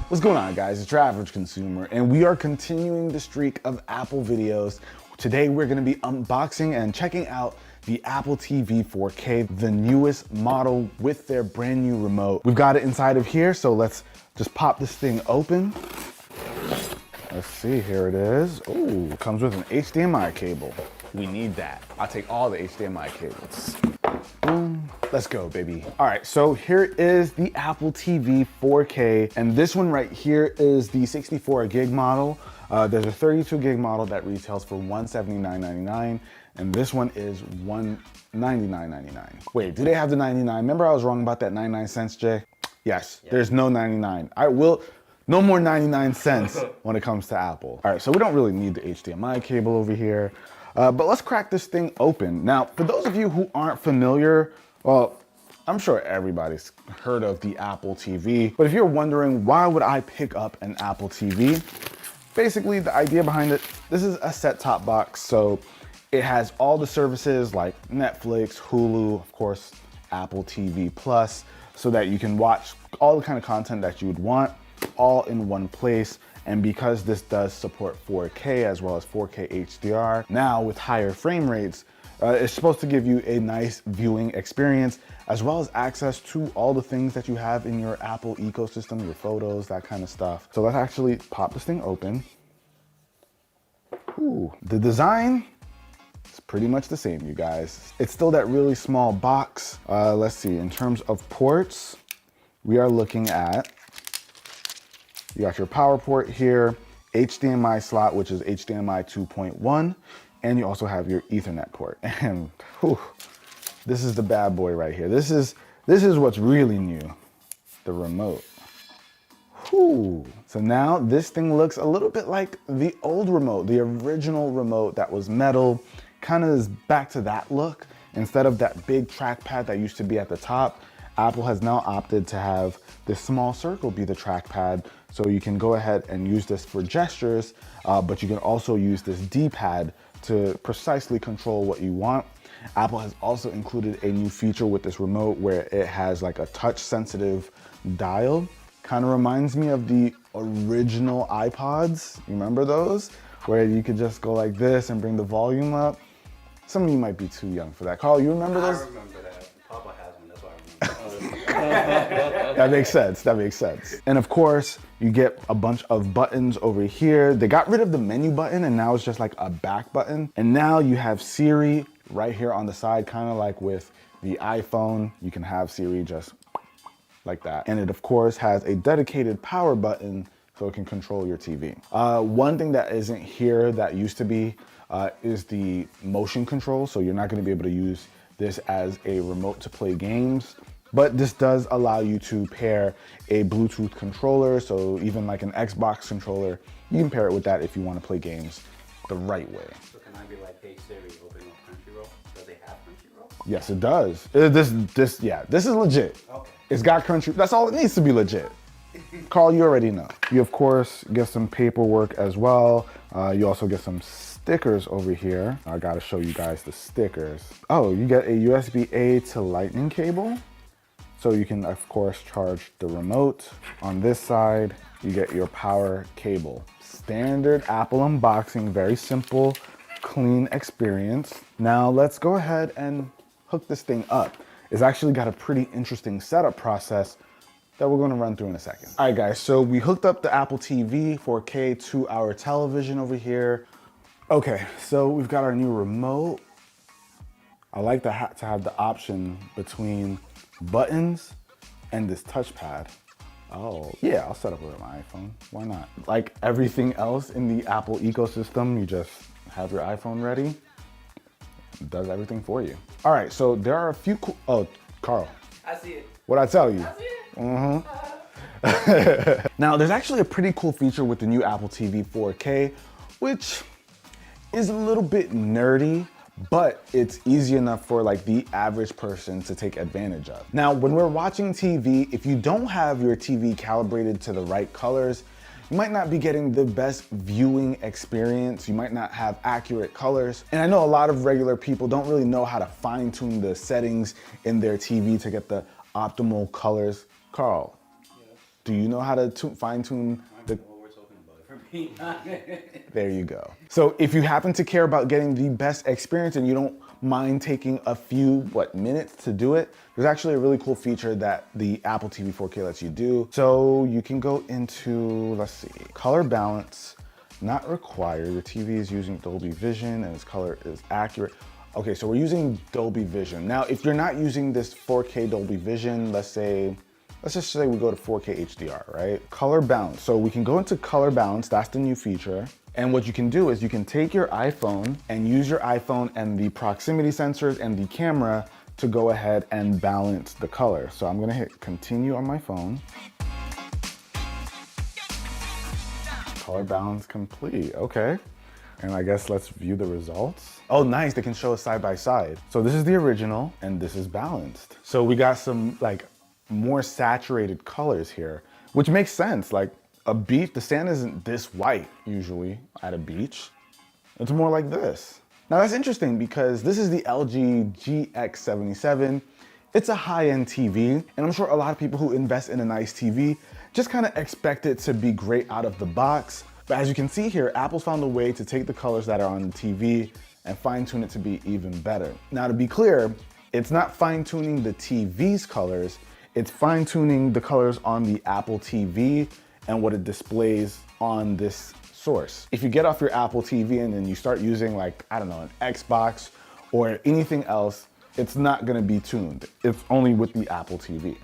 What's going on, guys? It's your average consumer, and we are continuing the streak of Apple videos. Today, we're gonna be unboxing and checking out the Apple TV 4K, the newest model with their brand new remote. We've got it inside of here, so let's just pop this thing open. Let's see, here it is. Oh, it comes with an HDMI cable. We need that. I'll take all the HDMI cables. Boom. Let's go, baby. All right, so here is the Apple TV 4K, and this one right here is the 64 gig model. There's a 32 gig model that retails for $179.99, and this one is $199.99. Wait, do they have the 99? Remember I was wrong about that 99 cents, Jay? Yes, there's no 99. No more 99 cents when it comes to Apple. All right, so we don't really need the HDMI cable over here. But let's crack this thing open. Now, for those of you who aren't familiar, well, I'm sure everybody's heard of the Apple TV, but if you're wondering why would I pick up an Apple TV, basically the idea behind it, this is a set-top box, so it has all the services like Netflix, Hulu, of course, Apple TV Plus, so that you can watch all the kind of content that you would want all in one place. And because this does support 4K as well as 4K HDR, now with higher frame rates, it's supposed to give you a nice viewing experience as well as access to all the things that you have in your Apple ecosystem, your photos, that kind of stuff. So let's actually pop this thing open. Ooh, the design is pretty much the same, you guys. It's still that really small box. Let's see, in terms of ports, we are looking at, you got your power port here, HDMI slot, which is HDMI 2.1, and you also have your Ethernet port. And whew, this is the bad boy right here. This is what's really new, the remote. Whew. So now this thing looks a little bit like the old remote, the original remote that was metal, kind of is back to that look. Instead of that big trackpad that used to be at the top, Apple has now opted to have this small circle be the trackpad, so you can go ahead and use this for gestures, but you can also use this D-pad to precisely control what you want. Apple has also included a new feature with this remote where it has like a touch-sensitive dial. Kind of reminds me of the original iPods. You remember those? Where you could just go like this and bring the volume up. Some of you might be too young for that. Carl, you remember those? I remember that. Papa has one, that's why I remember. That makes sense, that makes sense. And of course, you get a bunch of buttons over here. They got rid of the menu button and now it's just like a back button. And now you have Siri right here on the side, kind of like with the iPhone. You can have Siri just like that. And it of course has a dedicated power button so it can control your TV. One thing that isn't here that used to be is the motion control. So you're not gonna be able to use this as a remote to play games. But this does allow you to pair a Bluetooth controller, so even like an Xbox controller, you can pair it with that if you want to play games the right way. So can I be like, hey Siri, open up Crunchyroll? Does they have Crunchyroll? Yes, it does. This is legit. Okay. It's got Crunchyroll. That's all it needs to be legit. Carl, you already know. You of course get some paperwork as well. You also get some stickers over here. I gotta show you guys the stickers. Oh, you get a USB-A to Lightning cable. So you can, of course, charge the remote. On this side, you get your power cable. Standard Apple unboxing, very simple, clean experience. Now let's go ahead and hook this thing up. It's actually got a pretty interesting setup process that we're gonna run through in a second. All right, guys, so we hooked up the Apple TV 4K to our television over here. Okay, so we've got our new remote. I like to have the option between buttons and this touchpad. Oh, yeah, I'll set up with my iPhone. Why not? Like everything else in the Apple ecosystem, you just have your iPhone ready. It does everything for you. All right, so there are a few cool, oh, Carl. I see it. What'd I tell you? I see it. Now, there's actually a pretty cool feature with the new Apple TV 4K, which is a little bit nerdy, but it's easy enough for like the average person to take advantage of. Now, when we're watching TV, if you don't have your TV calibrated to the right colors, you might not be getting the best viewing experience. You might not have accurate colors. And I know a lot of regular people don't really know how to fine tune the settings in their TV to get the optimal colors. Carl, Do you know how to fine tune the... What we're talking about, if we're being honest. There you go. So if you happen to care about getting the best experience and you don't mind taking a few, minutes to do it, there's actually a really cool feature that the Apple TV 4K lets you do. So you can go into, let's see, color balance, not required. Your TV is using Dolby Vision and its color is accurate. Okay, so we're using Dolby Vision. Now, if you're not using this 4K Dolby Vision, let's just say we go to 4K HDR, right? Color balance. So we can go into color balance, that's the new feature. And what you can do is you can take your iPhone and use your iPhone and the proximity sensors and the camera to go ahead and balance the color. So I'm gonna hit continue on my phone. Color balance complete, okay. And I guess let's view the results. Oh, nice, they can show us side by side. So this is the original and this is balanced. So we got some like more saturated colors here, which makes sense. Like a beach, the sand isn't this white usually at a beach. It's more like this. Now that's interesting because this is the LG GX77. It's a high-end TV, and I'm sure a lot of people who invest in a nice TV just kind of expect it to be great out of the box. But as you can see here, Apple's found a way to take the colors that are on the TV and fine-tune it to be even better. Now to be clear, it's not fine-tuning the TV's colors, it's fine-tuning the colors on the Apple TV and what it displays on this source. If you get off your Apple TV and then you start using like, I don't know, an Xbox or anything else, it's not gonna be tuned. It's only with the Apple TV.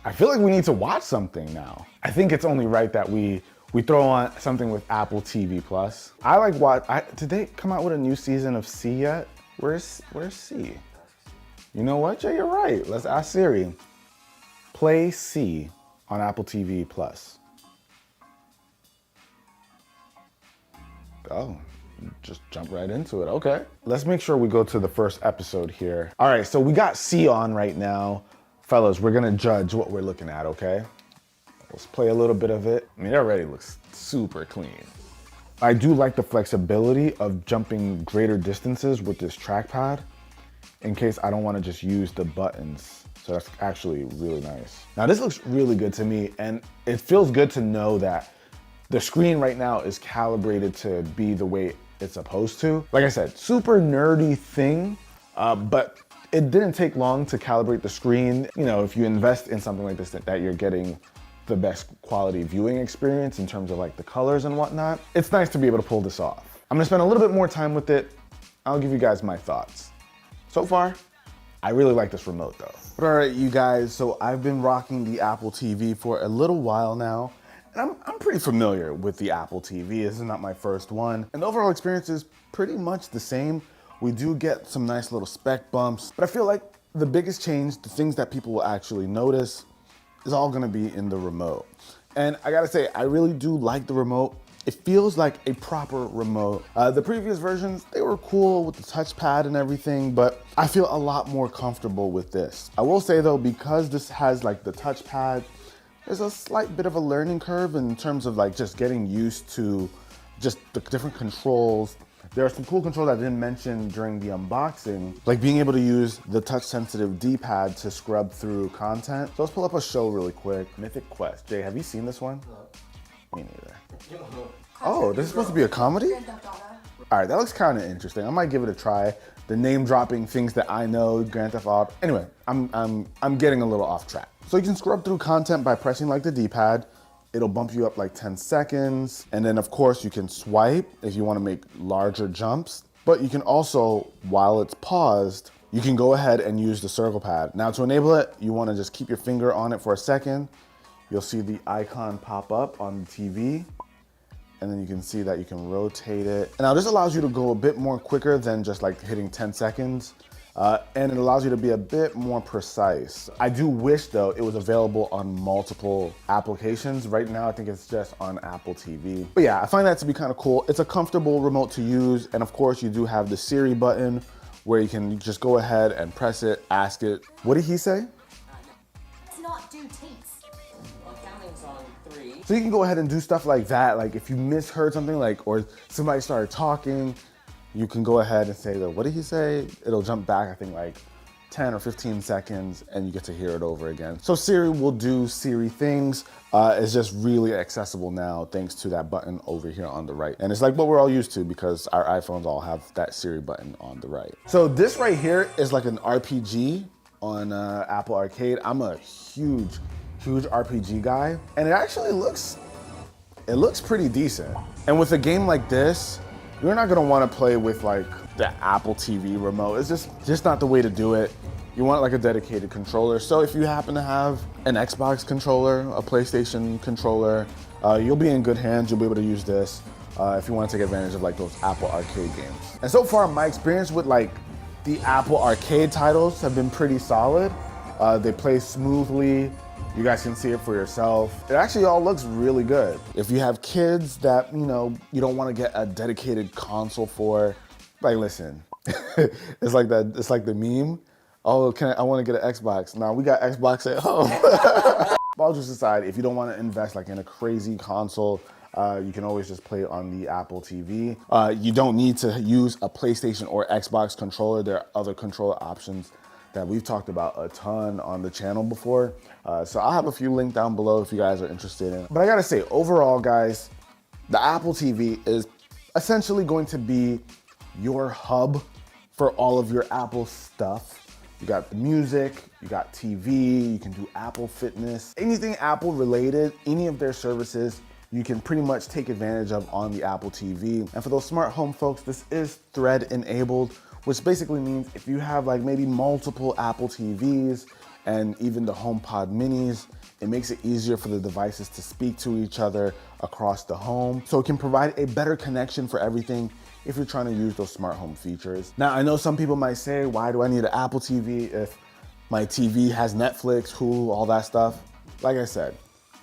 I feel like we need to watch something now. I think it's only right that we throw on something with Apple TV Plus. I like did they come out with a new season of C yet? Where's C? You know what, Jay, you're right. Let's ask Siri. Play C on Apple TV Plus. Oh, just jump right into it, okay. Let's make sure we go to the first episode here. All right, so we got C on right now. Fellas, we're gonna judge what we're looking at, okay? Let's play a little bit of it. I mean, it already looks super clean. I do like the flexibility of jumping greater distances with this trackpad in case I don't wanna just use the buttons. So that's actually really nice. Now this looks really good to me, and it feels good to know that the screen right now is calibrated to be the way it's supposed to. Like I said, super nerdy thing, but it didn't take long to calibrate the screen. You know, if you invest in something like this, that you're getting the best quality viewing experience in terms of like the colors and whatnot, it's nice to be able to pull this off. I'm gonna spend a little bit more time with it. I'll give you guys my thoughts. So far, I really like this remote though. But all right, you guys, so I've been rocking the Apple TV for a little while now, and I'm pretty familiar with the Apple TV. This is not my first one. And the overall experience is pretty much the same. We do get some nice little spec bumps, but I feel like the biggest change, the things that people will actually notice, is all gonna be in the remote. And I gotta say, I really do like the remote. It feels like a proper remote. The previous versions, they were cool with the touchpad and everything, but I feel a lot more comfortable with this. I will say though, because this has like the touchpad, there's a slight bit of a learning curve in terms of like just getting used to just the different controls. There are some cool controls I didn't mention during the unboxing, like being able to use the touch-sensitive D-pad to scrub through content. So let's pull up a show really quick. Mythic Quest. Jay, have you seen this one? No. Me neither. Oh, this is supposed to be a comedy? All right, that looks kind of interesting. I might give it a try. The name-dropping things that I know, Grand Theft Auto. Anyway, I'm getting a little off track. So you can scrub through content by pressing like the D-pad. It'll bump you up like 10 seconds. And then of course you can swipe if you want to make larger jumps. But you can also, while it's paused, you can go ahead and use the circle pad. Now to enable it, you want to just keep your finger on it for a second. You'll see the icon pop up on the TV. And then you can see that you can rotate it. And now this allows you to go a bit more quicker than just like hitting 10 seconds. And it allows you to be a bit more precise. I do wish though it was available on multiple applications. Right now I think it's just on Apple TV. But yeah, I find that to be kind of cool. It's a comfortable remote to use. And of course you do have the Siri button where you can just go ahead and press it, ask it. What did he say? Let's not do teats. Well, counting's on 3. So you can go ahead and do stuff like that. Like if you misheard something, like, or somebody started talking, you can go ahead and say, what did he say? It'll jump back, I think like 10 or 15 seconds and you get to hear it over again. So Siri will do Siri things. It's just really accessible now thanks to that button over here on the right. And it's like what we're all used to because our iPhones all have that Siri button on the right. So this right here is like an RPG on Apple Arcade. I'm a huge RPG guy. And it actually looks pretty decent. And with a game like this, you're not gonna wanna play with like the Apple TV remote. It's just not the way to do it. You want like a dedicated controller. So if you happen to have an Xbox controller, a PlayStation controller, you'll be in good hands. You'll be able to use this if you want to take advantage of like those Apple Arcade games. And so far, my experience with like the Apple Arcade titles have been pretty solid. They play smoothly. You guys can see it for yourself. It actually all looks really good. If you have kids that, you know, you don't want to get a dedicated console for, like, listen, it's like the meme. Oh, I want to get an Xbox. Now we got Xbox at home. All jokes aside, if you don't want to invest like in a crazy console, you can always just play it on the Apple TV. You don't need to use a PlayStation or Xbox controller. There are other controller options that we've talked about a ton on the channel before. So I'll have a few linked down below if you guys are interested in it. But I gotta say, overall guys, the Apple TV is essentially going to be your hub for all of your Apple stuff. You got the music, you got TV, you can do Apple Fitness, anything Apple related, any of their services, you can pretty much take advantage of on the Apple TV. And for those smart home folks, this is Thread enabled, which basically means if you have like maybe multiple Apple TVs and even the HomePod minis, it makes it easier for the devices to speak to each other across the home. So it can provide a better connection for everything if you're trying to use those smart home features. Now, I know some people might say, why do I need an Apple TV if my TV has Netflix, Hulu, all that stuff? Like I said,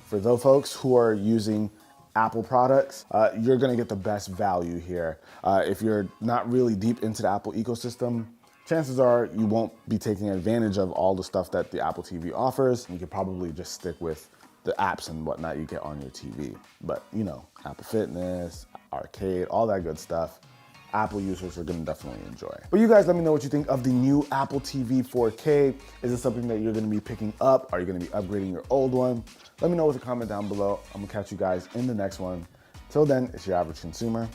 for those folks who are using Apple products, you're gonna get the best value here. If you're not really deep into the Apple ecosystem, chances are you won't be taking advantage of all the stuff that the Apple TV offers. You could probably just stick with the apps and whatnot you get on your TV. But you know, Apple Fitness, Arcade, all that good stuff, Apple users are gonna definitely enjoy. But you guys let me know what you think of the new Apple TV 4K. Is this something that you're gonna be picking up? Are you gonna be upgrading your old one? Let me know with a comment down below. I'm gonna catch you guys in the next one. Till then, it's your average consumer.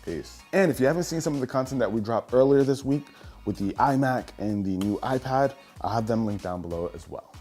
Peace. And if you haven't seen some of the content that we dropped earlier this week with the iMac and the new iPad, I'll have them linked down below as well.